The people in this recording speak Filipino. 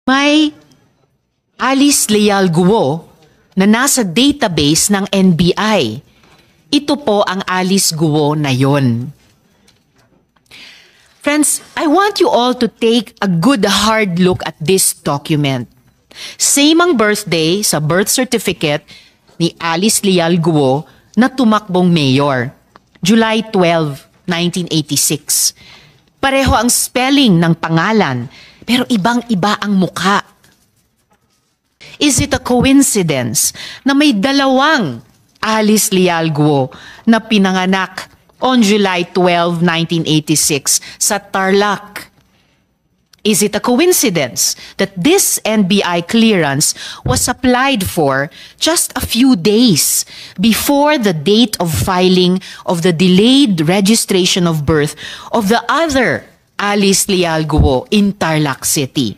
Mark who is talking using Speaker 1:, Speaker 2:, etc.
Speaker 1: May Alice Leal Guo na nasa database ng NBI. Ito po ang Alice Guo na yon. Friends, I want you all to take a good hard look at this document. Same ang birthday sa birth certificate ni Alice Leal Guo na tumakbong mayor, July 12, 1986. Pareho ang spelling ng pangalan, pero ibang-iba ang mukha. Is it a coincidence na may dalawang Alice Leal Guo na pinanganak on July 12, 1986 sa Tarlac? Is it a coincidence that this NBI clearance was applied for just a few days before the date of filing of the delayed registration of birth of the other Alice Leal Guo in Tarlac City?